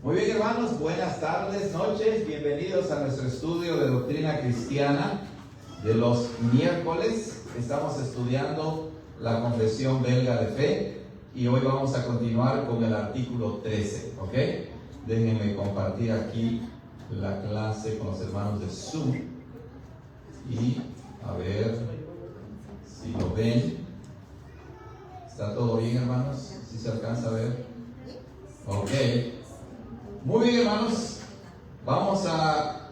Muy bien, hermanos, buenas tardes, noches, bienvenidos a nuestro estudio de doctrina cristiana de los miércoles. Estamos estudiando la confesión belga de fe y hoy vamos a continuar con el artículo 13, ¿ok? Déjenme compartir aquí la clase con los hermanos de Zoom y a ver si lo ven. ¿Está todo bien, hermanos? ¿Sí se alcanza a ver? Ok. Muy bien, hermanos, vamos a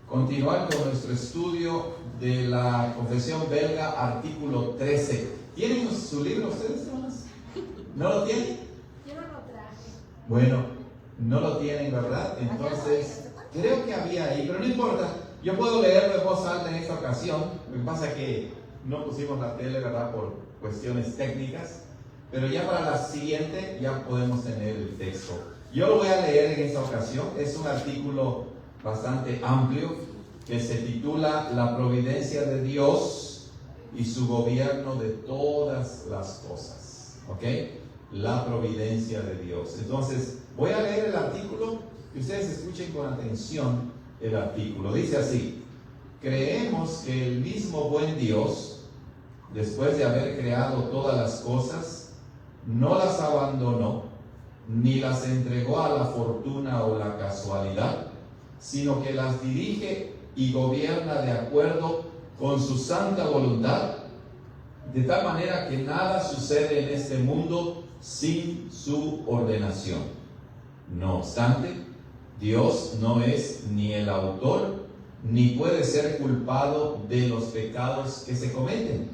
continuar con nuestro estudio de la confesión belga, artículo 13. ¿Tienen su libro ustedes, hermanos? ¿No lo tienen? Yo no lo traje. Bueno, no lo tienen, ¿verdad? Entonces, creo que había ahí, pero no importa. Yo puedo leerlo en voz alta en esta ocasión. Lo que pasa es que no pusimos la tele, ¿verdad? Por cuestiones técnicas. Pero ya para la siguiente ya podemos tener el texto. Yo lo voy a leer en esta ocasión. Es un artículo bastante amplio que se titula La providencia de Dios y su gobierno de todas las cosas. ¿Ok? La providencia de Dios. Entonces, voy a leer el artículo y ustedes escuchen con atención el artículo. Dice así: creemos que el mismo buen Dios, después de haber creado todas las cosas, no las abandonó, ni las entregó a la fortuna o la casualidad, sino que las dirige y gobierna de acuerdo con su santa voluntad, de tal manera que nada sucede en este mundo sin su ordenación. No obstante, Dios no es ni el autor, ni puede ser culpado de los pecados que se cometen,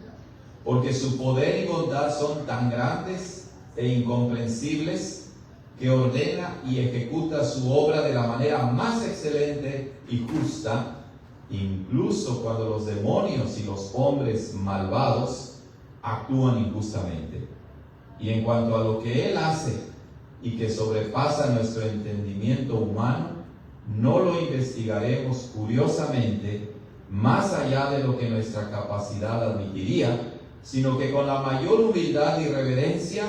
porque su poder y bondad son tan grandes e incomprensibles que ordena y ejecuta su obra de la manera más excelente y justa, incluso cuando los demonios y los hombres malvados actúan injustamente. Y en cuanto a lo que Él hace y que sobrepasa nuestro entendimiento humano, no lo investigaremos curiosamente más allá de lo que nuestra capacidad admitiría, sino que con la mayor humildad y reverencia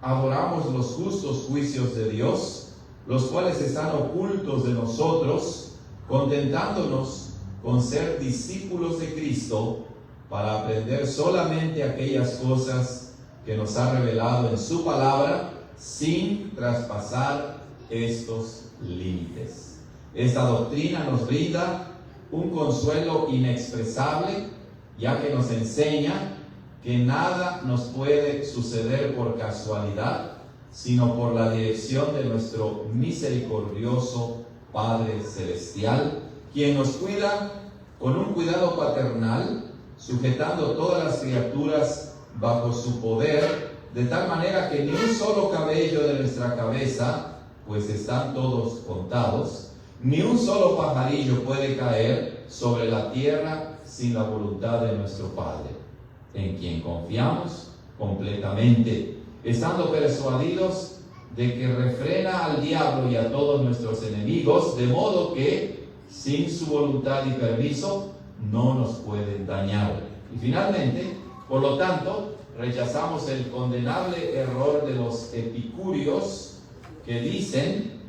adoramos los justos juicios de Dios, los cuales están ocultos de nosotros, contentándonos con ser discípulos de Cristo para aprender solamente aquellas cosas que nos ha revelado en su palabra, sin traspasar estos límites. Esta doctrina nos brinda un consuelo inexpresable, ya que nos enseña que nada nos puede suceder por casualidad, sino por la dirección de nuestro misericordioso Padre Celestial, quien nos cuida con un cuidado paternal, sujetando todas las criaturas bajo su poder, de tal manera que ni un solo cabello de nuestra cabeza, pues están todos contados, ni un solo pajarillo puede caer sobre la tierra sin la voluntad de nuestro Padre, en quien confiamos completamente, estando persuadidos de que refrena al diablo y a todos nuestros enemigos, de modo que, sin su voluntad y permiso, no nos pueden dañar. Y finalmente, por lo tanto, rechazamos el condenable error de los epicúreos que dicen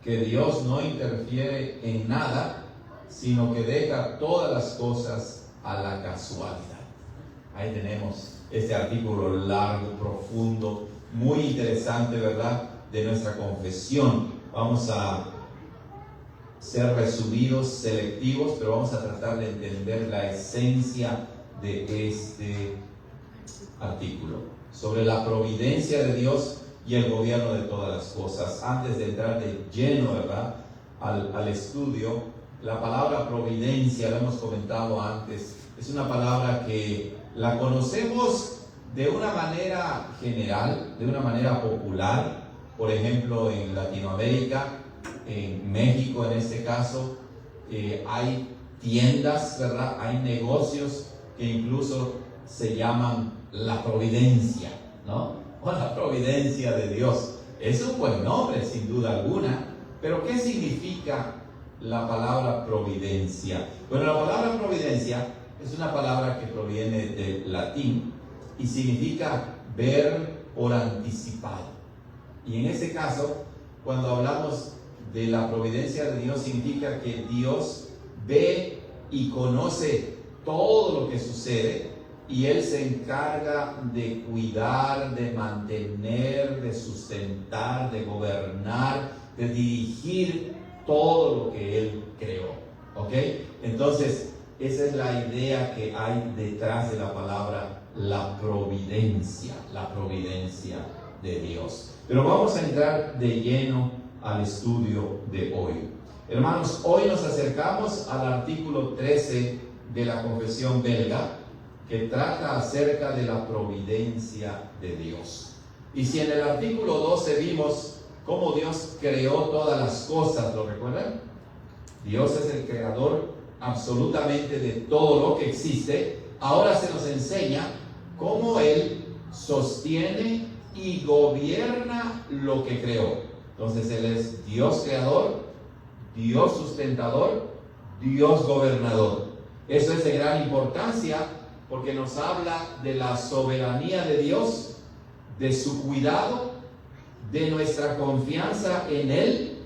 que Dios no interfiere en nada, sino que deja todas las cosas a la casualidad. Ahí tenemos este artículo largo, profundo, muy interesante, ¿verdad?, de nuestra confesión. Vamos a ser resumidos, selectivos, pero vamos a tratar de entender la esencia de este artículo sobre la providencia de Dios y el gobierno de todas las cosas. Antes de entrar de lleno, ¿verdad?, al estudio, la palabra providencia, lo hemos comentado antes, es una palabra que la conocemos de una manera general, de una manera popular. Por ejemplo, en Latinoamérica, en México en este caso, hay tiendas, ¿verdad?, hay negocios que incluso se llaman la providencia, ¿no? O la providencia de Dios. Es un buen nombre, sin duda alguna, pero ¿qué significa la palabra providencia? Bueno, la palabra providencia es una palabra que proviene del latín y significa ver por anticipado. Y en ese caso, cuando hablamos de la providencia de Dios, indica que Dios ve y conoce todo lo que sucede y Él se encarga de cuidar, de mantener, de sustentar, de gobernar, de dirigir todo lo que Él creó. ¿Ok? Entonces, esa es la idea que hay detrás de la palabra la providencia de Dios. Pero vamos a entrar de lleno al estudio de hoy. Hermanos, hoy nos acercamos al artículo 13 de la Confesión Belga, que trata acerca de la providencia de Dios. Y si en el artículo 12 vimos cómo Dios creó todas las cosas, ¿lo recuerdan? Dios es el creador absolutamente de todo lo que existe. Ahora se nos enseña cómo Él sostiene y gobierna lo que creó. Entonces Él es Dios creador, Dios sustentador, Dios gobernador. Eso es de gran importancia porque nos habla de la soberanía de Dios, de su cuidado, de nuestra confianza en Él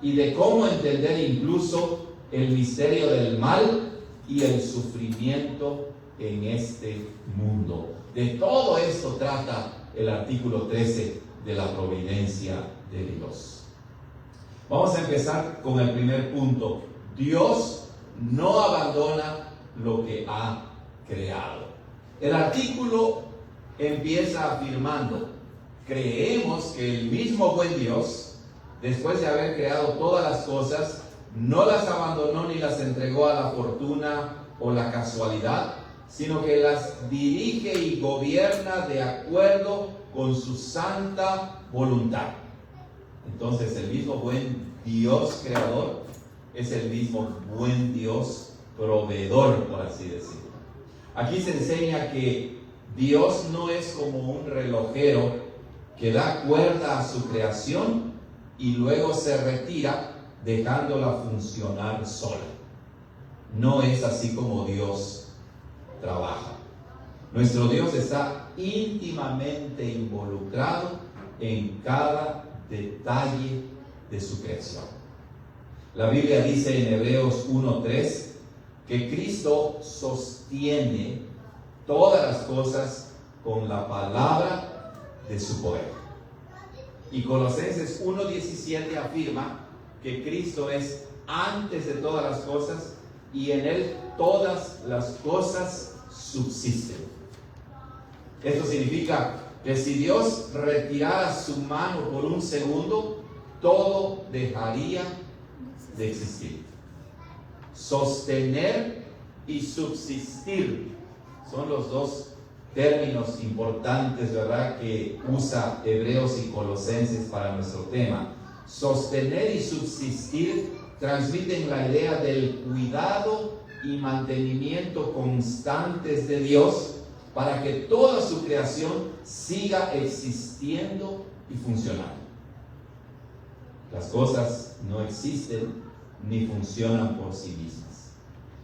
y de cómo entender incluso el misterio del mal y el sufrimiento en este mundo. De todo esto trata el artículo 13 de la providencia de Dios. Vamos a empezar con el primer punto. Dios no abandona lo que ha creado. El artículo empieza afirmando: creemos que el mismo buen Dios, después de haber creado todas las cosas, no las abandonó ni las entregó a la fortuna o la casualidad, sino que las dirige y gobierna de acuerdo con su santa voluntad. Entonces, el mismo buen Dios creador es el mismo buen Dios proveedor, por así decirlo. Aquí se enseña que Dios no es como un relojero que da cuerda a su creación y luego se retira dejándola funcionar sola. No es así como Dios trabaja. Nuestro Dios está íntimamente involucrado en cada detalle de su creación. La Biblia dice en Hebreos 1:3 que Cristo sostiene todas las cosas con la palabra de su poder. Y Colosenses 1:17 afirma que Cristo es antes de todas las cosas y en Él todas las cosas subsisten. Esto significa que si Dios retirara su mano por un segundo, todo dejaría de existir. Sostener y subsistir son los dos términos importantes, ¿verdad?, que usa Hebreos y Colosenses para nuestro tema. Sostener y subsistir transmiten la idea del cuidado y mantenimiento constantes de Dios para que toda su creación siga existiendo y funcionando. Las cosas no existen ni funcionan por sí mismas.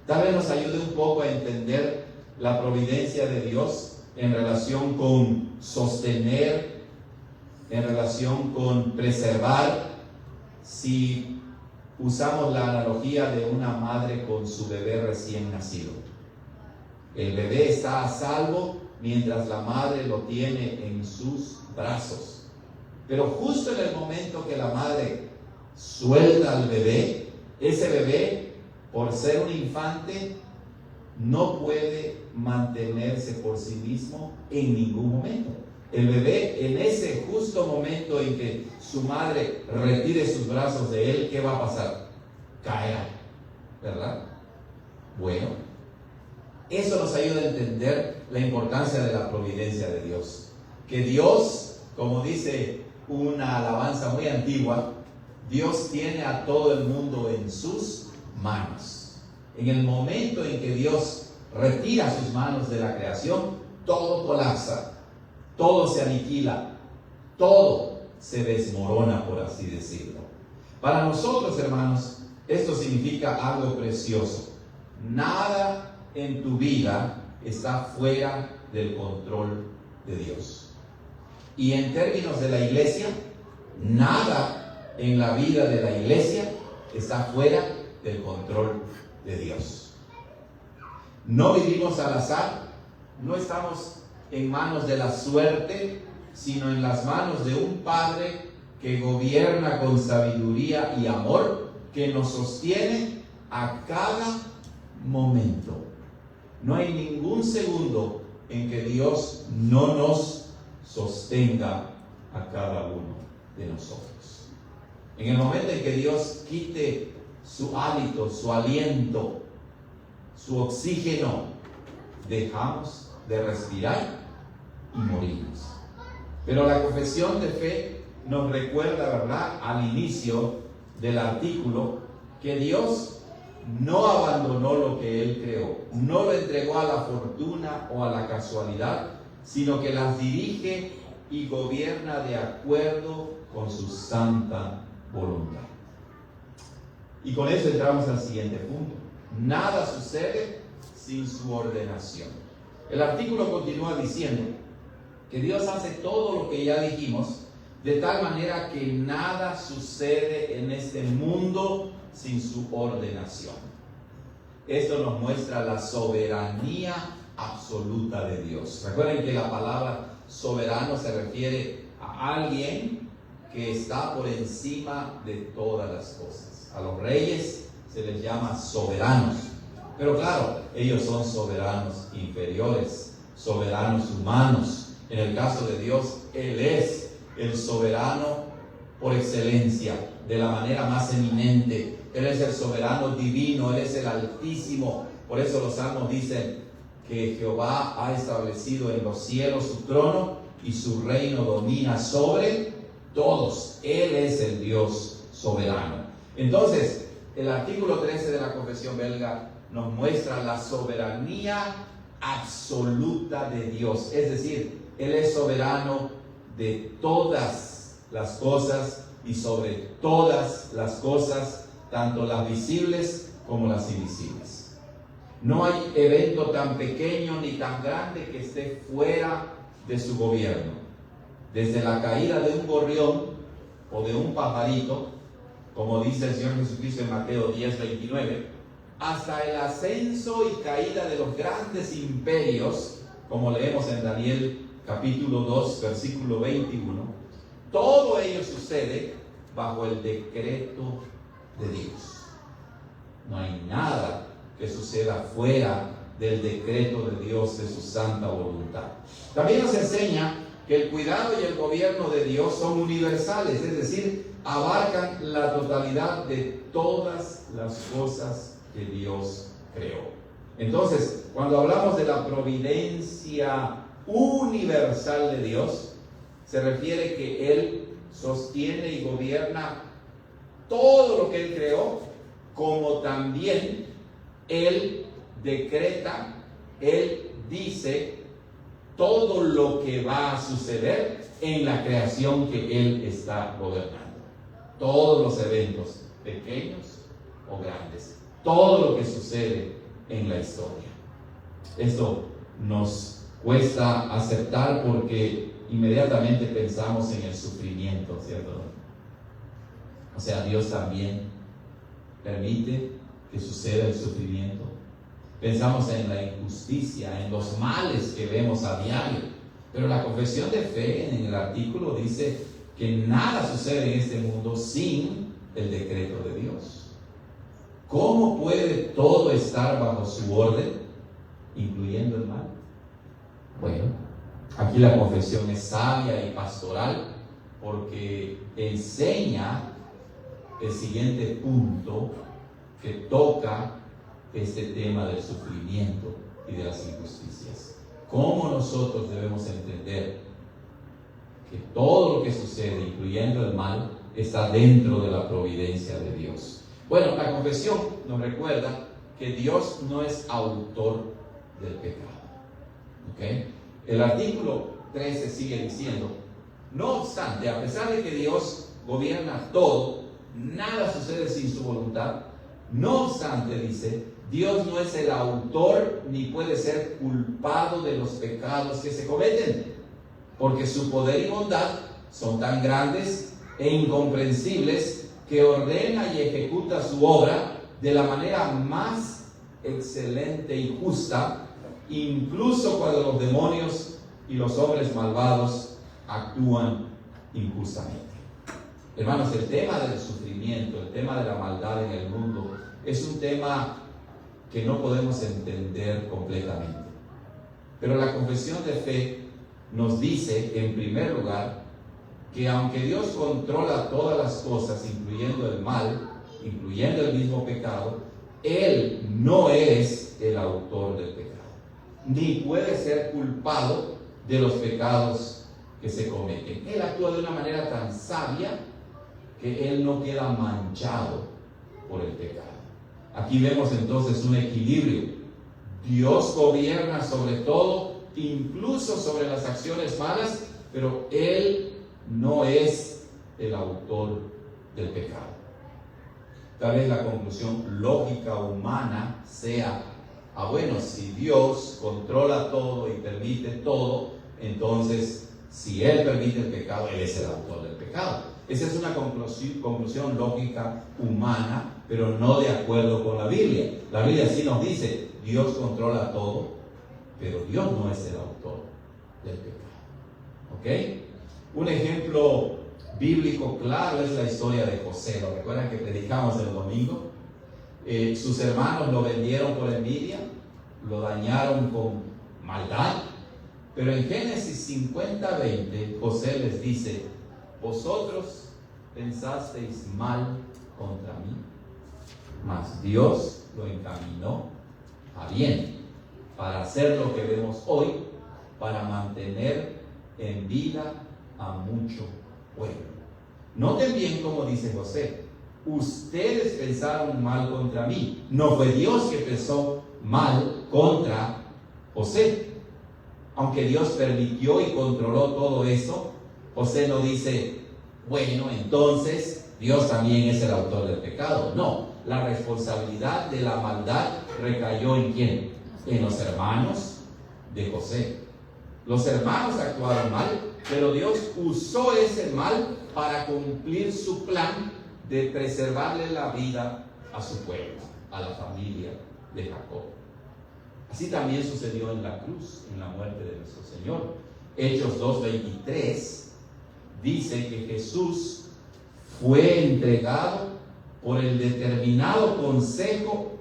Tal vez nos ayude un poco a entender la providencia de Dios en relación con sostener, en relación con preservar, si usamos la analogía de una madre con su bebé recién nacido. El bebé está a salvo mientras la madre lo tiene en sus brazos. Pero justo en el momento que la madre suelta al bebé, ese bebé, por ser un infante, no puede mantenerse por sí mismo en ningún momento. El bebé, en ese justo momento en que su madre retire sus brazos de él, ¿qué va a pasar? Caerá, ¿verdad? Bueno, eso nos ayuda a entender la importancia de la providencia de Dios. Que Dios, como dice una alabanza muy antigua, Dios tiene a todo el mundo en sus manos. En el momento en que Dios retira sus manos de la creación, todo colapsa, todo se aniquila, todo se desmorona, por así decirlo. Para nosotros, hermanos, esto significa algo precioso. Nada en tu vida está fuera del control de Dios. Y en términos de la iglesia, Nada en la vida de la iglesia está fuera del control de Dios. No vivimos al azar, no estamos en manos de la suerte, sino en las manos de un Padre que gobierna con sabiduría y amor, que nos sostiene a cada momento. No hay ningún segundo en que Dios no nos sostenga a cada uno de nosotros. En el momento en que Dios quite su hálito, su aliento, su oxígeno, dejamos de respirar y morimos. Pero la confesión de fe nos recuerda, ¿verdad?, al inicio del artículo, que Dios no abandonó lo que Él creó, no lo entregó a la fortuna o a la casualidad, sino que las dirige y gobierna de acuerdo con su santa voluntad. Y con eso entramos al siguiente punto. Nada sucede sin su ordenación. El artículo continúa diciendo que Dios hace todo lo que ya dijimos, de tal manera que nada sucede en este mundo sin su ordenación. Esto nos muestra la soberanía absoluta de Dios. Recuerden que la palabra soberano se refiere a alguien que está por encima de todas las cosas. A los reyes se les llama soberanos, pero claro, ellos son soberanos inferiores, soberanos humanos. En el caso de Dios, Él es el soberano por excelencia, de la manera más eminente. Él es el soberano divino, Él es el Altísimo. Por eso los salmos dicen que Jehová ha establecido en los cielos su trono y su reino domina sobre todos. Él es el Dios soberano. Entonces, el artículo 13 de la Confesión Belga nos muestra la soberanía absoluta de Dios. Es decir, Él es soberano de todas las cosas y sobre todas las cosas, tanto las visibles como las invisibles. No hay evento tan pequeño ni tan grande que esté fuera de su gobierno. Desde la caída de un gorrión o de un pajarito, como dice el Señor Jesucristo en Mateo 10:29, hasta el ascenso y caída de los grandes imperios, como leemos en Daniel capítulo 2, versículo 21, todo ello sucede bajo el decreto de Dios. No hay nada que suceda fuera del decreto de Dios, de su santa voluntad. También nos enseña que el cuidado y el gobierno de Dios son universales, es decir, abarcan la totalidad de todas las cosas que Dios creó. Entonces, cuando hablamos de la providencia universal de Dios, se refiere que Él sostiene y gobierna todo lo que Él creó, como también Él decreta, Él dice todo lo que va a suceder en la creación que Él está gobernando. Todos los eventos, pequeños o grandes, todo lo que sucede en la historia. Esto nos cuesta aceptar porque inmediatamente pensamos en el sufrimiento, ¿cierto? O sea, Dios también permite que suceda el sufrimiento. Pensamos en la injusticia, en los males que vemos a diario. Pero la confesión de fe en el artículo dice que nada sucede en este mundo sin el decreto de Dios. ¿Cómo puede todo estar bajo su orden, incluyendo el mal? Bueno, aquí la confesión es sabia y pastoral porque enseña el siguiente punto que toca este tema del sufrimiento y de las injusticias. ¿Cómo nosotros debemos entender que todo lo que sucede, incluyendo el mal, está dentro de la providencia de Dios? Bueno, la confesión nos recuerda que Dios no es autor del pecado. ¿Okay? El artículo 13 sigue diciendo, no obstante, a pesar de que Dios gobierna todo, nada sucede sin su voluntad. No obstante, dice, Dios no es el autor ni puede ser culpado de los pecados que se cometen, porque su poder y bondad son tan grandes e incomprensibles, que ordena y ejecuta su obra de la manera más excelente y justa, incluso cuando los demonios y los hombres malvados actúan injustamente. Hermanos, el tema del sufrimiento, el tema de la maldad en el mundo, es un tema que no podemos entender completamente. Pero la confesión de fe nos dice, en primer lugar, que aunque Dios controla todas las cosas, incluyendo el mal, incluyendo el mismo pecado, Él no es el autor del pecado, ni puede ser culpado de los pecados que se cometen. Él actúa de una manera tan sabia que Él no queda manchado por el pecado. Aquí vemos entonces un equilibrio. Dios gobierna sobre todo, incluso sobre las acciones malas, pero Él no es el autor del pecado. Tal vez la conclusión lógica humana sea, bueno, si Dios controla todo y permite todo, entonces si Él permite el pecado, Él es el autor del pecado. Esa es una conclusión lógica humana, pero no de acuerdo con la Biblia. La Biblia sí nos dice, Dios controla todo, pero Dios no es el autor del pecado. ¿Ok? Un ejemplo bíblico claro es la historia de José. ¿Lo recuerdan que predicamos el domingo? Sus hermanos lo vendieron por envidia, lo dañaron con maldad, pero en Génesis 50:20 José les dice, vosotros pensasteis mal contra mí, mas Dios lo encaminó a bien, para hacer lo que vemos hoy, para mantener en vida a mucho pueblo. Noten bien cómo dice José, ustedes pensaron mal contra mí, no fue Dios que pensó mal contra José. Aunque Dios permitió y controló todo eso, José no dice, bueno, entonces Dios también es el autor del pecado. No, la responsabilidad de la maldad recayó ¿en quién? En los hermanos de José. Los hermanos actuaron mal, pero Dios usó ese mal para cumplir su plan de preservarle la vida a su pueblo, a la familia de Jacob. Así también sucedió en la cruz, en la muerte de nuestro Señor. Hechos 2:23 dice que Jesús fue entregado por el determinado consejo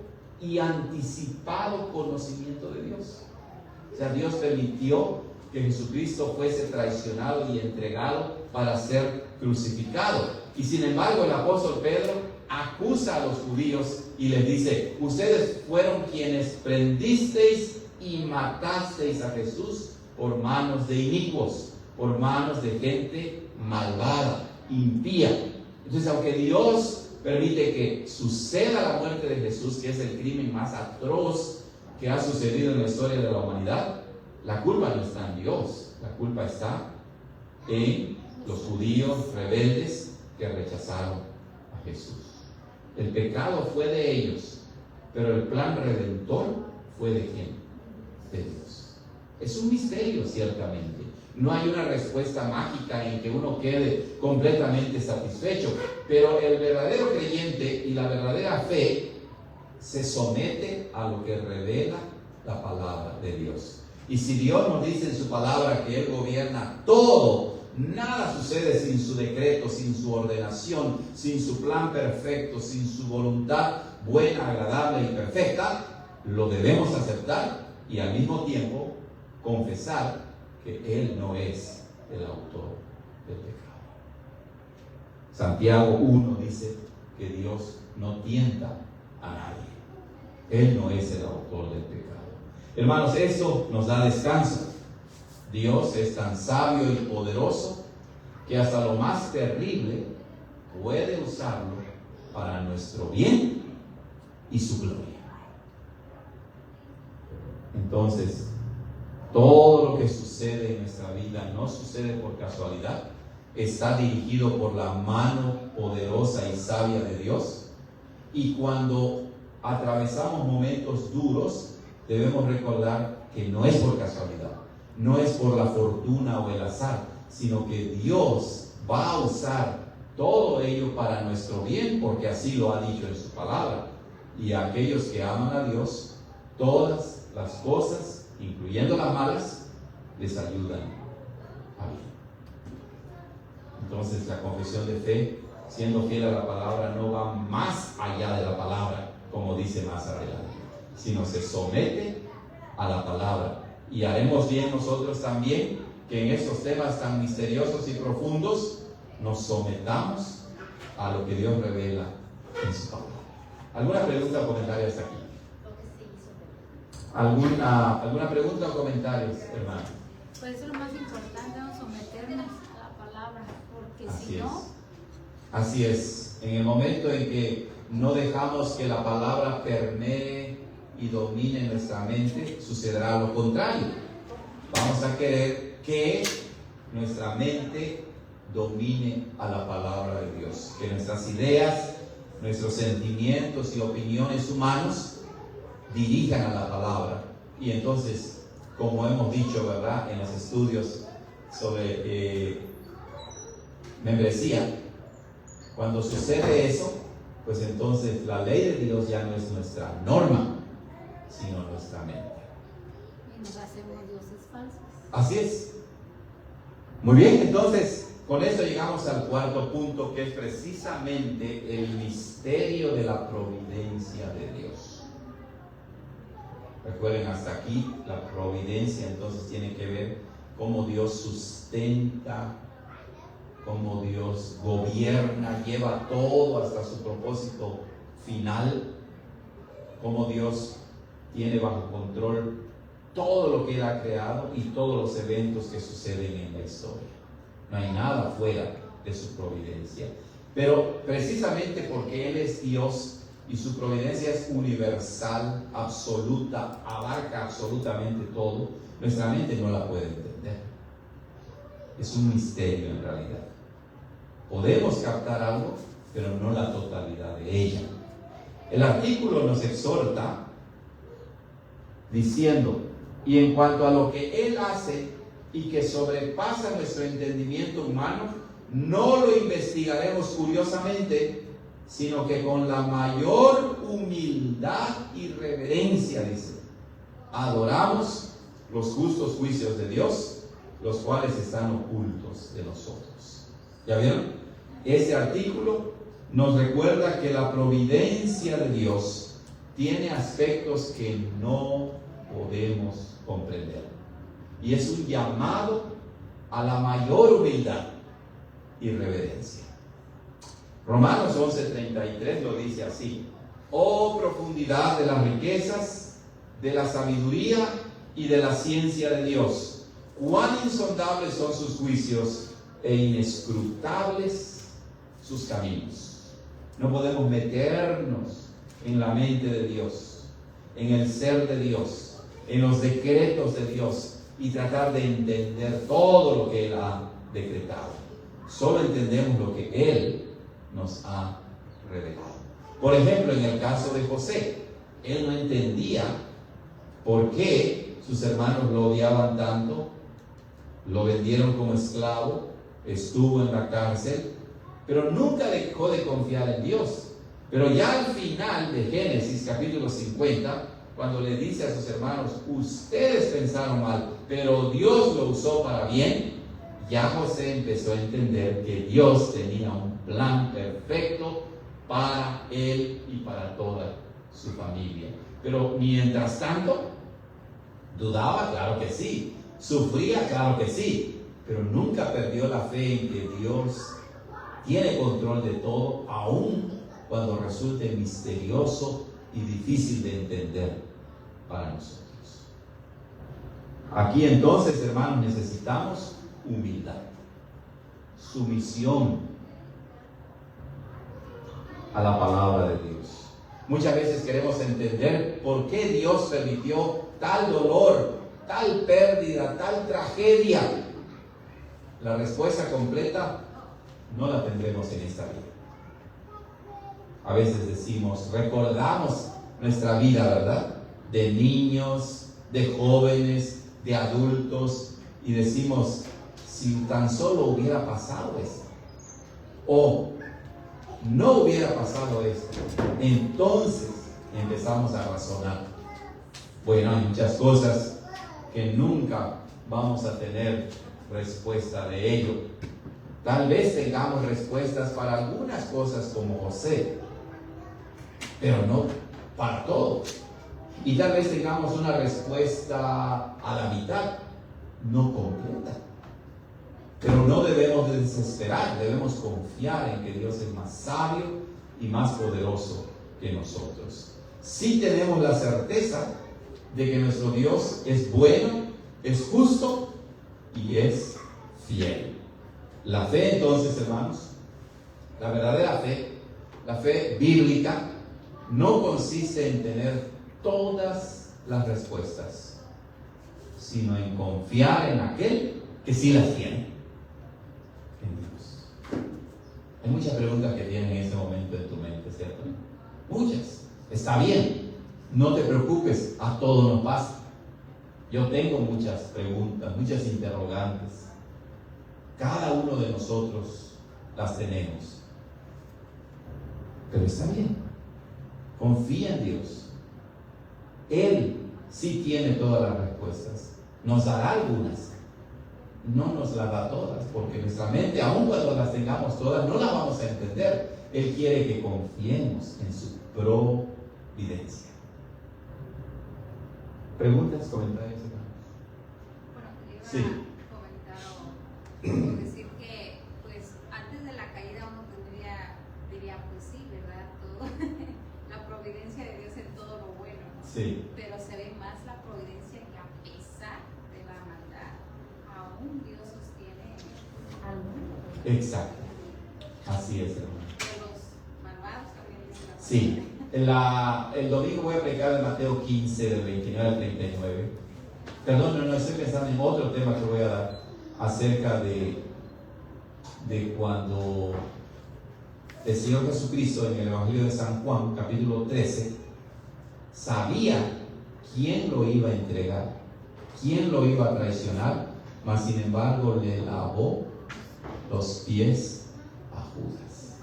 y anticipado conocimiento de Dios. O sea, Dios permitió que Jesucristo fuese traicionado y entregado para ser crucificado. Y sin embargo, el apóstol Pedro acusa a los judíos y les dice, ustedes fueron quienes prendisteis y matasteis a Jesús por manos de inicuos, por manos de gente malvada, impía. Entonces, aunque Dios permite que suceda la muerte de Jesús, que es el crimen más atroz que ha sucedido en la historia de la humanidad, la culpa no está en Dios, la culpa está en los judíos rebeldes que rechazaron a Jesús. El pecado fue de ellos, pero el plan redentor fue ¿de quién? De Dios. Es un misterio, ciertamente. No hay una respuesta mágica en que uno quede completamente satisfecho, pero el verdadero creyente y la verdadera fe se somete a lo que revela la palabra de Dios. Y si Dios nos dice en su palabra que Él gobierna todo, nada sucede sin su decreto, sin su ordenación, sin su plan perfecto, sin su voluntad buena, agradable y perfecta, lo debemos aceptar y al mismo tiempo confesar que Él no es el autor del pecado. Santiago 1 dice que Dios no tienta a nadie. Él no es el autor del pecado. Hermanos, eso nos da descanso. Dios es tan sabio y poderoso que hasta lo más terrible puede usarlo para nuestro bien y su gloria. Entonces, todo lo que sucede en nuestra vida no sucede por casualidad, está dirigido por la mano poderosa y sabia de Dios. Y cuando atravesamos momentos duros, debemos recordar que no es por casualidad, no es por la fortuna o el azar, sino que Dios va a usar todo ello para nuestro bien, porque así lo ha dicho en su palabra. Y a aquellos que aman a Dios, todas las cosas, incluyendo las malas, les ayudan a bien. Entonces la confesión de fe, siendo fiel a la palabra, no va más allá de la palabra, como dice más adelante, sino se somete a la palabra. Y haremos bien nosotros también que en estos temas tan misteriosos y profundos nos sometamos a lo que Dios revela en su palabra. ¿Alguna pregunta o comentario hasta aquí? ¿Alguna pregunta o comentarios, hermano? Pues eso es lo más importante, ¿no? Someternos a la palabra, porque si no... Así es. En el momento en que no dejamos que la palabra permee y domine nuestra mente, sucederá lo contrario. Vamos a querer que nuestra mente domine a la palabra de Dios, que nuestras ideas, nuestros sentimientos y opiniones humanos dirijan a la palabra. Y entonces, como hemos dicho, ¿verdad?, en los estudios sobre membresía, cuando sucede eso, pues entonces la ley de Dios ya no es nuestra norma, sino nuestra mente. Y nos hacemos dioses falsos. Así es. Muy bien, entonces con esto llegamos al cuarto punto, que es precisamente el misterio de la providencia de Dios. Recuerden, hasta aquí la providencia entonces tiene que ver cómo Dios sustenta, cómo Dios gobierna, lleva todo hasta su propósito final, cómo Dios tiene bajo control todo lo que Él ha creado y todos los eventos que suceden en la historia. No hay nada fuera de su providencia. Pero precisamente porque Él es Dios y su providencia es universal, absoluta, abarca absolutamente todo, nuestra mente no la puede entender. Es un misterio en realidad. Podemos captar algo, pero no la totalidad de ella. El artículo nos exhorta diciendo: y en cuanto a lo que Él hace y que sobrepasa nuestro entendimiento humano, no lo investigaremos curiosamente, sino que con la mayor humildad y reverencia, dice, adoramos los justos juicios de Dios, los cuales están ocultos de nosotros. ¿Ya vieron? Este artículo nos recuerda que la providencia de Dios tiene aspectos que no podemos comprender. Y es un llamado a la mayor humildad y reverencia. Romanos 11:33 lo dice así: oh profundidad de las riquezas, de la sabiduría y de la ciencia de Dios, cuán insondables son sus juicios e inescrutables sus caminos. No podemos meternos en la mente de Dios, en el ser de Dios, en los decretos de Dios y tratar de entender todo lo que Él ha decretado. Solo entendemos lo que Él nos ha revelado. Por ejemplo, en el caso de José, él no entendía por qué sus hermanos lo odiaban tanto, lo vendieron como esclavo, estuvo en la cárcel, pero nunca dejó de confiar en Dios. Pero ya al final de Génesis capítulo 50, cuando le dice a sus hermanos: ustedes pensaron mal, pero Dios lo usó para bien, ya José empezó a entender que Dios tenía un plan perfecto para él y para toda su familia. Pero mientras tanto, dudaba, claro que sí, sufría, claro que sí, pero nunca perdió la fe en que Dios tiene control de todo, aun cuando resulte misterioso y difícil de entender para nosotros. Aquí entonces, hermanos, necesitamos humildad, sumisión a la palabra de Dios. Muchas veces queremos entender por qué Dios permitió tal dolor, tal pérdida, tal tragedia. La respuesta completa no la tendremos en esta vida. A veces decimos, recordamos nuestra vida, ¿verdad? De niños, de jóvenes, de adultos, y decimos, si tan solo hubiera pasado esto. O no hubiera pasado esto, entonces empezamos a razonar. Bueno, hay muchas cosas que nunca vamos a tener respuesta de ello. Tal vez tengamos respuestas para algunas cosas como José, pero no para todo. Y tal vez tengamos una respuesta a la mitad, no completa. Pero no debemos desesperar, debemos confiar en que Dios es más sabio y más poderoso que nosotros. Sí tenemos la certeza de que nuestro Dios es bueno, es justo y es fiel. La fe, entonces, hermanos, la verdadera fe, la fe bíblica, no consiste en tener todas las respuestas, sino en confiar en aquel que sí las tiene, en Dios. Hay muchas preguntas que tienen en ese momento en tu mente, ¿cierto? Muchas. Está bien, no te preocupes, a todos nos pasa. Yo tengo muchas preguntas, muchas interrogantes. Cada uno de nosotros las tenemos. Pero está bien. Confía en Dios. Él sí tiene todas las respuestas. Nos dará algunas. No nos las da todas, porque nuestra mente, aun cuando las tengamos todas, no las vamos a entender. Él quiere que confiemos en su providencia. ¿Preguntas, comentarios? Bueno, iba Sí. a comentar o decir que, pues, antes de la caída uno diría, pues sí, ¿verdad? Todo, la providencia de Dios en todo lo bueno, ¿no? Sí. Pero se ve más la providencia que a pesar de la maldad, aún Dios sostiene al mundo. Exacto. Así es, hermano. De los malvados también dice la palabra. Sí. El domingo voy a predicar en Mateo 15, del 29 al 39. Perdón, no estoy pensando en otro tema que voy a dar acerca de cuando el Señor Jesucristo en el Evangelio de San Juan, capítulo 13, sabía quién lo iba a entregar, quién lo iba a traicionar, mas sin embargo le lavó los pies a Judas.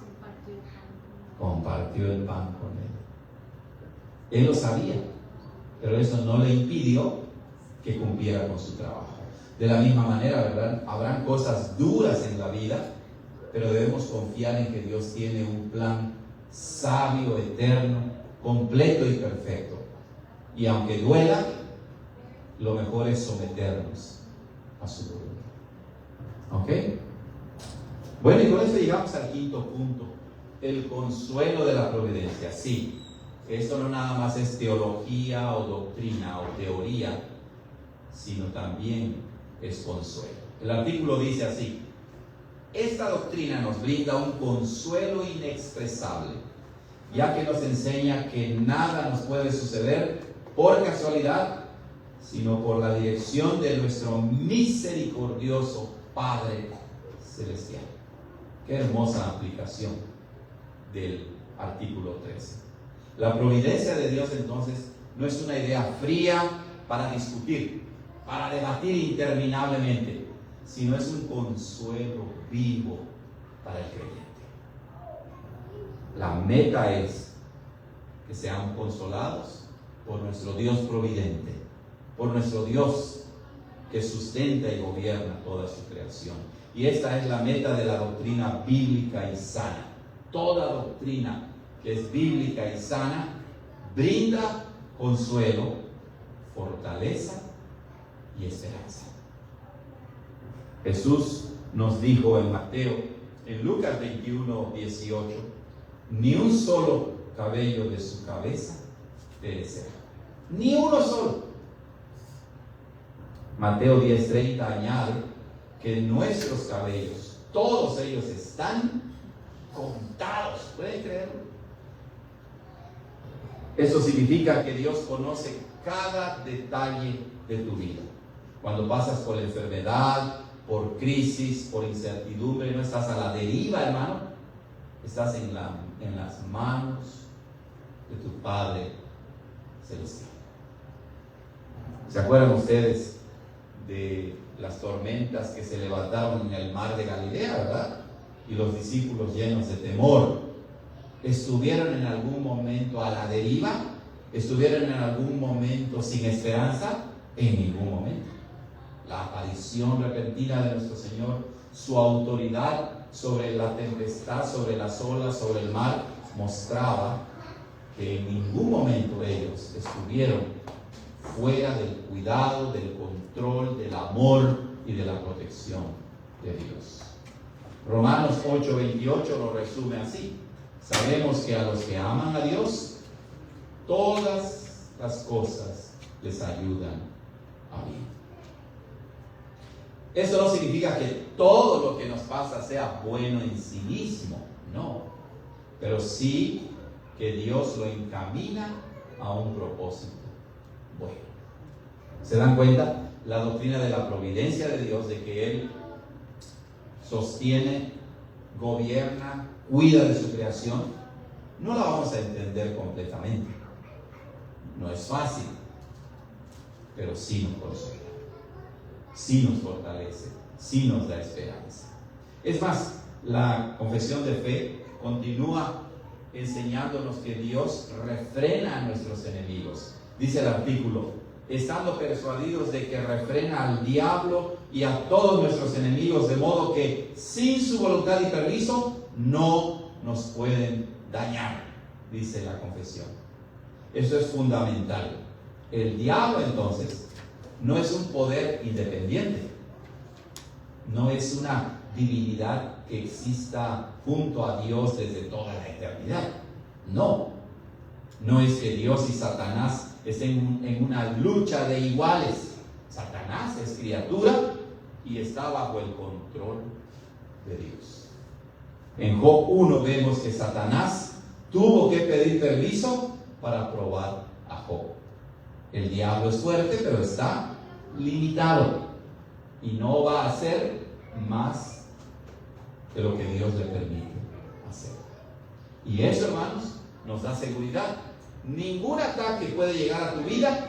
Compartió el pan con él. Él lo sabía, pero eso no le impidió que cumpliera con su trabajo. De la misma manera, ¿verdad? Habrán cosas duras en la vida, pero debemos confiar en que Dios tiene un plan sabio, eterno, completo y perfecto. Y aunque duela, lo mejor es someternos a su voluntad. ¿Ok? Bueno, y con esto llegamos al quinto punto. El consuelo de la providencia. Sí, esto no nada más es teología o doctrina o teoría, sino también es consuelo. El artículo dice así: esta doctrina nos brinda un consuelo inexpresable, ya que nos enseña que nada nos puede suceder por casualidad, sino por la dirección de nuestro misericordioso Padre Celestial. Qué hermosa aplicación del artículo 13. La providencia de Dios, entonces, no es una idea fría para discutir, para debatir interminablemente, sino es un consuelo vivo para el creyente. La meta es que seamos consolados por nuestro Dios providente, por nuestro Dios que sustenta y gobierna toda su creación. Y esta es la meta de la doctrina bíblica y sana. Toda doctrina que es bíblica y sana brinda consuelo, fortaleza y esperanza. Jesús nos dijo en Mateo, en Lucas 21, 18, ni un solo cabello de su cabeza perecerá, ni uno solo. Mateo 10:30 añade que nuestros cabellos, todos ellos están contados. ¿Pueden creerlo? Eso significa que Dios conoce cada detalle de tu vida. Cuando pasas por enfermedad, por crisis, por incertidumbre, no estás a la deriva, hermano. Estás en las manos de tu Padre Celestial. ¿Se acuerdan ustedes de las tormentas que se levantaron en el mar de Galilea, verdad? Y los discípulos llenos de temor ¿Estuvieron en algún momento a la deriva? ¿Estuvieron en algún momento sin esperanza? En ningún momento. La aparición repentina de nuestro Señor, su autoridad sobre la tempestad, sobre las olas, sobre el mar, mostraba que en ningún momento ellos estuvieron fuera del cuidado, del control, del amor y de la protección de Dios. Romanos 8:28 lo resume así. Sabemos que a los que aman a Dios, todas las cosas les ayudan a bien. Eso no significa que todo lo que nos pasa sea bueno en sí mismo, no. Pero sí que Dios lo encamina a un propósito bueno. ¿Se dan cuenta? La doctrina de la providencia de Dios, de que Él sostiene, gobierna, cuida de su creación, no la vamos a entender completamente. No es fácil, pero sí nos consuela, sí nos fortalece, sí nos da esperanza. Es más, la confesión de fe continúa enseñándonos que Dios refrena a nuestros enemigos. Dice el artículo: estando persuadidos de que refrena al diablo y a todos nuestros enemigos, de modo que sin su voluntad y permiso no nos pueden dañar, dice la confesión. Eso es fundamental. El diablo, entonces, no es un poder independiente, no es una divinidad que exista junto a Dios desde toda la eternidad. No es que Dios y Satanás estén en una lucha de iguales. Satanás es criatura y está bajo el control de Dios. En Job 1 vemos que Satanás tuvo que pedir permiso para probar a Job. El diablo es fuerte, pero está limitado y no va a hacer más de lo que Dios le permite hacer. Y eso, hermanos, nos da seguridad. Ningún ataque puede llegar a tu vida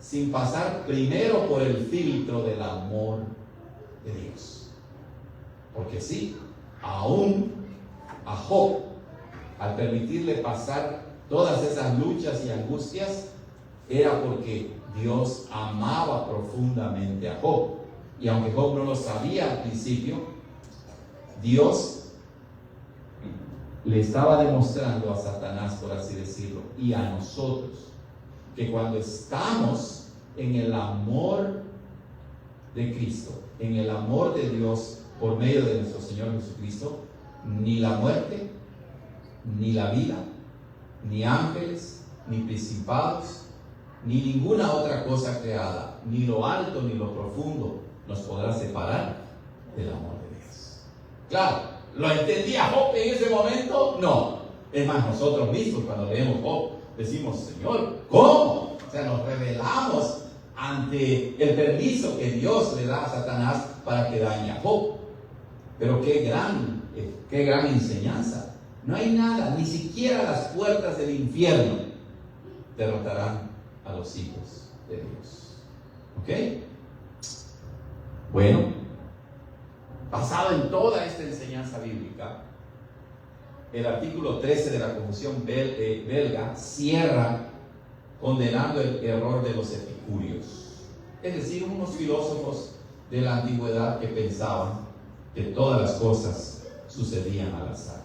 sin pasar primero por el filtro del amor de Dios. Porque sí, aún a Job, al permitirle pasar todas esas luchas y angustias, era porque Dios amaba profundamente a Job. Y aunque Job no lo sabía al principio, Dios le estaba demostrando a Satanás, por así decirlo, y a nosotros, que cuando estamos en el amor de Cristo, en el amor de Dios por medio de nuestro Señor Jesucristo, ni la muerte, ni la vida, ni ángeles, ni principados, ni ninguna otra cosa creada, ni lo alto ni lo profundo, nos podrá separar del amor de Dios. Claro, ¿lo entendía Job en ese momento? No. Es más, nosotros mismos cuando leemos Job decimos: Señor, ¿cómo? O sea, nos rebelamos ante el permiso que Dios le da a Satanás para que dañe a Job. Pero qué gran enseñanza. No hay nada, ni siquiera las puertas del infierno derrotarán a los hijos de Dios. ¿Ok? Bueno, basado en toda esta enseñanza bíblica, el artículo 13 de la Confusión belga cierra condenando el error de los epicúreos, es decir, unos filósofos de la antigüedad que pensaban que todas las cosas sucedían al azar.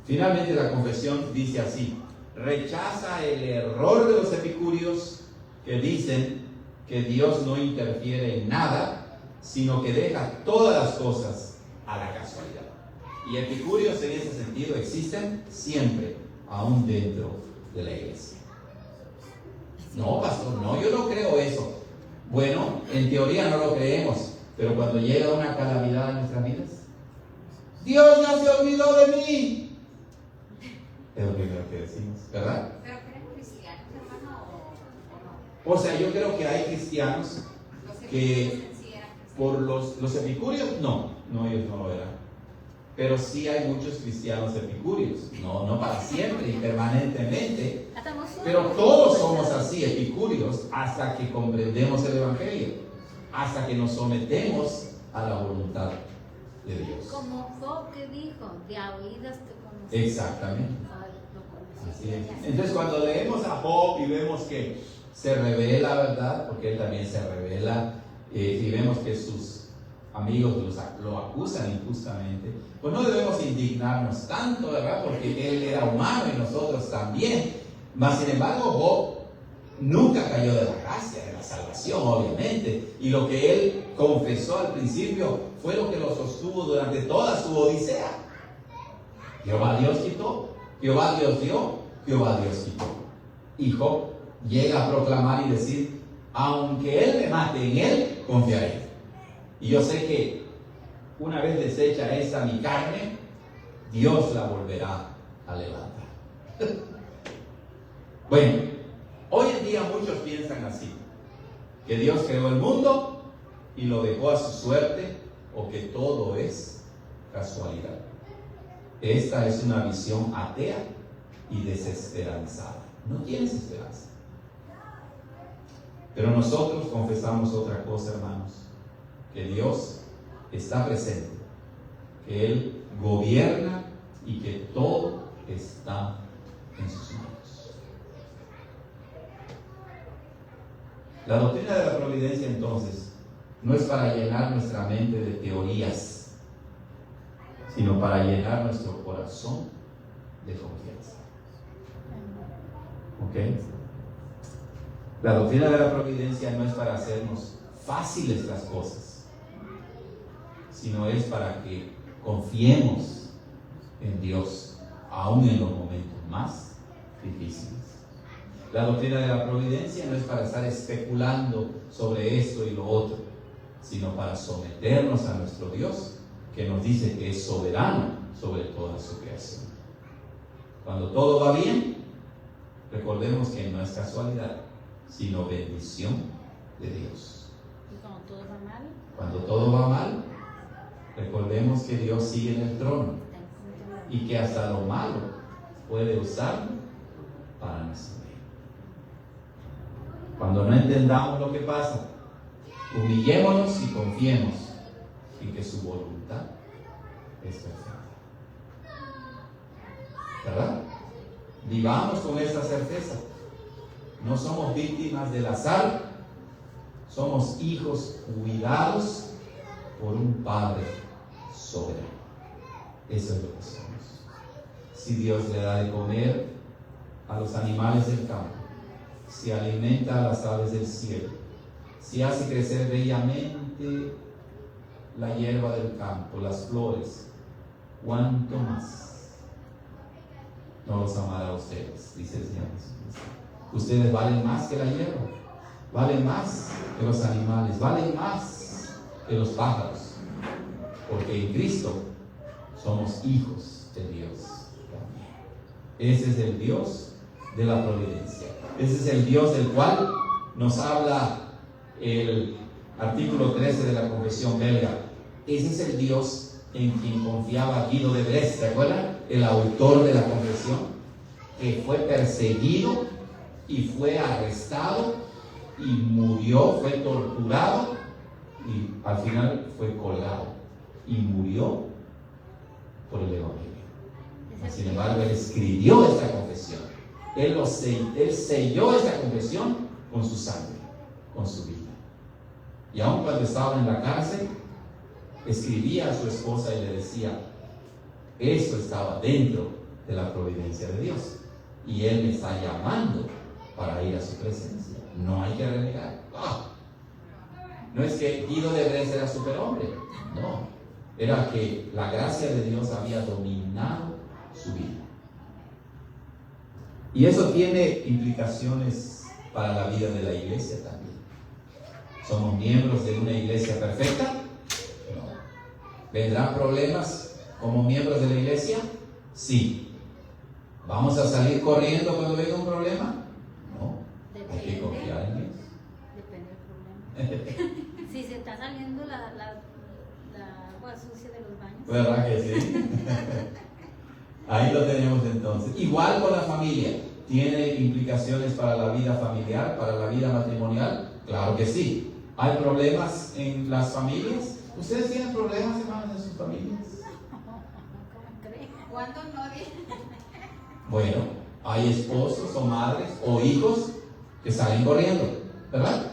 Finalmente la confesión dice así: rechaza el error de los epicúreos que dicen que Dios no interfiere en nada, sino que deja todas las cosas a la casualidad. Y epicúreos en ese sentido existen siempre, aún dentro de la iglesia. No, pastor, no, yo no creo eso. Bueno, en teoría no lo creemos, pero cuando llega una calamidad en nuestras vidas, Dios ya se olvidó de mí. Es lo primero que decimos, ¿verdad? ¿Pero creen cristianos, hermano, o no? O sea, yo creo que hay cristianos que por los epicúreos, no, ellos no lo eran. Pero sí hay muchos cristianos epicúreos, no para siempre y permanentemente, pero todos somos así, epicúreos, hasta que comprendemos el Evangelio, hasta que nos sometemos a la voluntad de Dios. Como Job que dijo, de a oídas te conocí. Exactamente. Lo conocí. Así es. Entonces cuando leemos a Job y vemos que se revela, ¿verdad? Porque él también se revela, y vemos que sus amigos lo acusan injustamente, pues no debemos indignarnos tanto, ¿verdad? Porque él era humano y nosotros también. Mas sin embargo, Job nunca cayó de la gracia, de la salvación, obviamente. Y lo que él confesó al principio fue lo que lo sostuvo durante toda su odisea. Jehová Dios quitó, Jehová Dios dio, Jehová Dios quitó. Y Job llega a proclamar y decir, aunque él me mate, en él confiaré. Y yo sé que una vez deshecha esta mi carne, Dios la volverá a levantar. Bueno, hoy en día muchos piensan así, que Dios creó el mundo y lo dejó a su suerte, o que todo es casualidad. Esta es una visión atea y desesperanzada. No tienes esperanza. Pero nosotros confesamos otra cosa, hermanos, que Dios está presente, que Él gobierna y que todo está en sus manos. La doctrina de la providencia, entonces, no es para llenar nuestra mente de teorías, sino para llenar nuestro corazón de confianza. ¿Ok? La doctrina de la providencia no es para hacernos fáciles las cosas, sino es para que confiemos en Dios, aún en los momentos más difíciles. La doctrina de la providencia no es para estar especulando sobre esto y lo otro, sino para someternos a nuestro Dios, que nos dice que es soberano sobre toda su creación. Cuando todo va bien, recordemos que no es casualidad, sino bendición de Dios. ¿Y cuando todo va mal? Cuando todo va mal, recordemos que Dios sigue en el trono y que hasta lo malo puede usarlo para nuestro bien. Cuando no entendamos lo que pasa, humillémonos y confiemos en que su voluntad es perfecta. ¿Verdad? Vivamos con esta certeza. No somos víctimas del azar, somos hijos cuidados por un Padre soberano. Eso es lo que somos. Si Dios le da de comer a los animales del campo, si alimenta a las aves del cielo, si hace crecer bellamente la hierba del campo, las flores, ¿cuánto más no los amará a ustedes? Dice el Señor Jesucristo. Ustedes valen más que la hierba, valen más que los animales, valen más que los pájaros, porque en Cristo somos hijos de Dios también. Ese es el Dios de la providencia. Ese es el Dios del cual nos habla el artículo 13 de la Confesión belga. Ese es el Dios en quien confiaba Guido de Brest, ¿se acuerdan? El autor de la Confesión, que fue perseguido y fue arrestado y murió, fue torturado y al final fue colgado y murió por el Evangelio. Sin embargo, él escribió esta confesión. Él selló esta confesión con su sangre, con su vida. Y aun cuando estaba en la cárcel, escribía a su esposa y le decía, esto estaba dentro de la providencia de Dios y Él me está llamando para ir a su presencia. No hay que renegar. No es que Guido de Brest era superhombre, no, era que la gracia de Dios había dominado su vida. Y eso tiene implicaciones para la vida de la iglesia también. ¿Somos miembros de una iglesia perfecta? No. ¿Vendrán problemas como miembros de la iglesia? Sí. ¿Vamos a salir corriendo cuando venga un problema? No. Hay que confiar en Dios. Depende del problema. Si se está saliendo la agua sucia de los baños. ¿Verdad que sí? Ahí lo tenemos entonces. Igual con la familia. ¿Tiene implicaciones para la vida familiar, para la vida matrimonial? Claro que sí. ¿Hay problemas en las familias? ¿Ustedes tienen problemas, hermanos, en sus familias? ¿Cómo creen? ¿Cuándo no? Bueno, hay esposos o madres o hijos que salen corriendo, ¿verdad?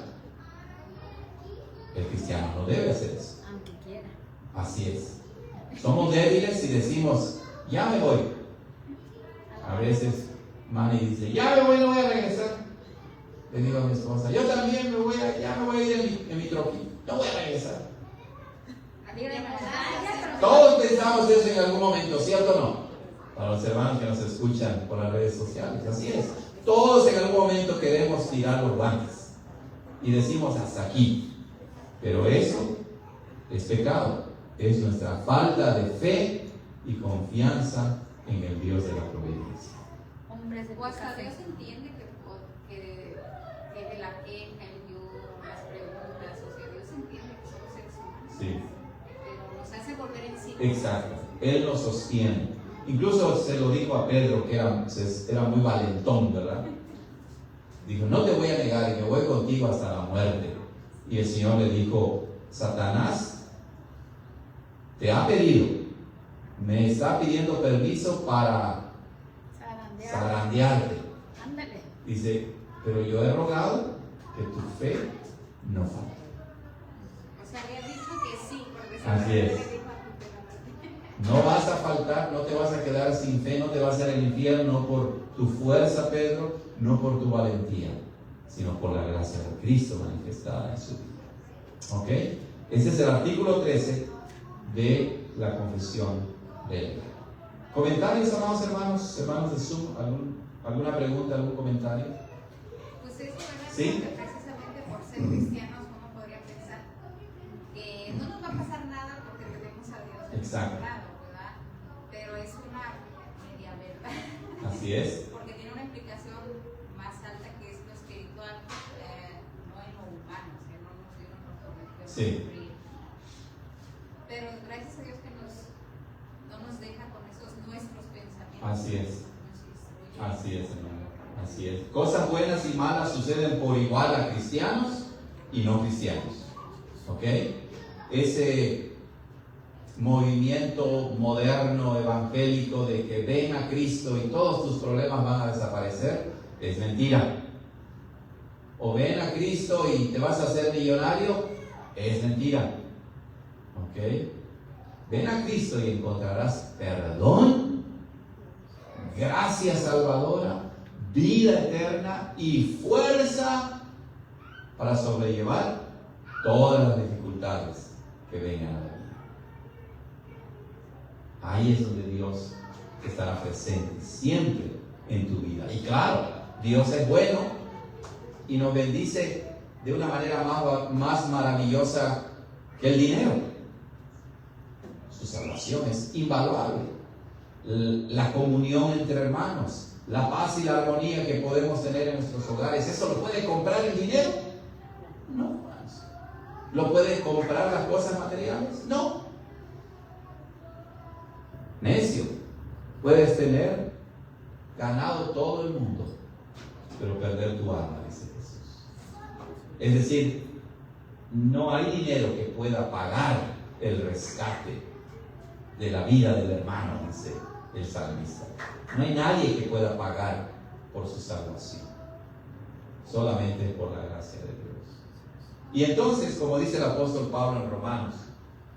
El cristiano no debe hacer eso. Aunque quiera. Así es. Somos débiles y decimos, ya me voy. A veces Manny dice, ya me voy, no voy a regresar. Le digo a mi esposa, yo también ya me voy a ir en mi troquita, no voy a regresar. Todos pensamos eso en algún momento, ¿cierto o no? Para los hermanos que nos escuchan por las redes sociales, así es. Todos en algún momento queremos tirar los guantes y decimos hasta aquí. Pero eso es pecado, es nuestra falta de fe y confianza en el Dios de la providencia. Hombres de O hasta poca fe. Dios entiende que de la queja, el lloro, las preguntas, o sea, Dios entiende que somos seres humanos. Sí, Pero nos hace volver en sí. exacto. Él nos sostiene. Incluso se lo dijo a Pedro, que era muy valentón, ¿verdad? Dijo, no te voy a negar y me voy contigo hasta la muerte. Y el Señor le dijo, Satanás te ha pedido, me está pidiendo permiso para zarandearte. Ándale. Dice, pero yo he rogado que tu fe no falte. O sea, había dicho que sí, porque Así es. le dijo a tu No vas a faltar, no te vas a quedar sin fe, no te vas a ir al infierno, no por tu fuerza, Pedro, no por tu valentía, sino por la gracia de Cristo manifestada en su vida. ¿Ok? Ese es el artículo 13 de la confesión de él. ¿Comentarios, amados hermanos de Zoom? ¿Alguna pregunta, algún comentario? Pues es verdad, ¿Sí? que precisamente por ser cristianos uno podría pensar que no nos va a pasar nada porque tenemos a Dios de Exacto. nuestro lado, ¿verdad? Pero es una media verdad. Así es. Porque tiene una implicación más alta que es lo espiritual, no en lo humano, o sea, no nos dio una oportunidad de Sí. sufrir. Pero gracias a Dios que no nos deja con esos nuestros pensamientos. Así es. Nos instruye. Así es, hermano. Así es. Cosas buenas y malas suceden por igual a cristianos y no cristianos. ¿Ok? Ese movimiento moderno evangélico de que ven a Cristo y todos tus problemas van a desaparecer es mentira. O ven a Cristo y te vas a hacer millonario es mentira. ¿Ok? Ven a Cristo y encontrarás perdón, gracia salvadora, vida eterna y fuerza para sobrellevar todas las dificultades que vengan a la vida. Ahí es donde Dios estará presente siempre en tu vida. Y claro, Dios es bueno y nos bendice de una manera más maravillosa que el dinero. Su salvación es invaluable. La comunión entre hermanos, la paz y la armonía que podemos tener en nuestros hogares, ¿eso lo puede comprar el dinero? No. ¿Lo puede comprar las cosas materiales? No. Necio, puedes tener ganado todo el mundo, pero perder tu alma, dice Jesús. Es decir, no hay dinero que pueda pagar el rescate de la vida del hermano, dice el salmista. No hay nadie que pueda pagar por su salvación, solamente por la gracia de Dios. Y entonces, como dice el apóstol Pablo en Romanos,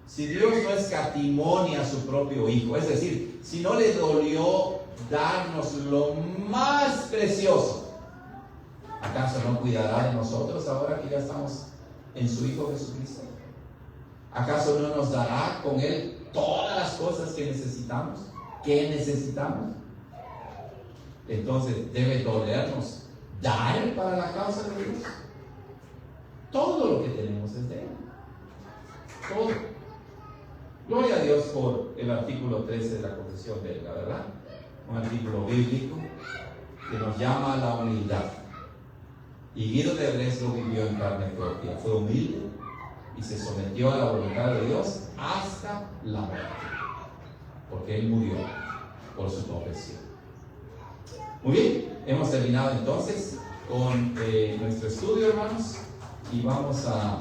si Dios no escatimó ni a su propio Hijo, es decir, si no le dolió darnos lo más precioso, ¿acaso no cuidará de nosotros ahora que ya estamos en su Hijo Jesucristo? ¿Acaso no nos dará con Él todas las cosas que necesitamos? ¿Qué necesitamos? Entonces debe dolernos dar para la causa de Dios. Todo lo que tenemos es de Él. Todo. Gloria a Dios por el artículo 13 de la confesión belga, ¿verdad? Un artículo bíblico que nos llama a la humildad. Y Guido de Bresse lo vivió en carne propia. Fue humilde y se sometió a la voluntad de Dios hasta la muerte, porque él murió por su confesión. Muy bien, hemos terminado entonces con nuestro estudio, hermanos, y vamos a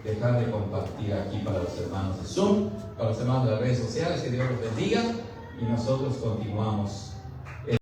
dejar de compartir aquí para los hermanos de Zoom, para los hermanos de las redes sociales. Que Dios los bendiga y nosotros continuamos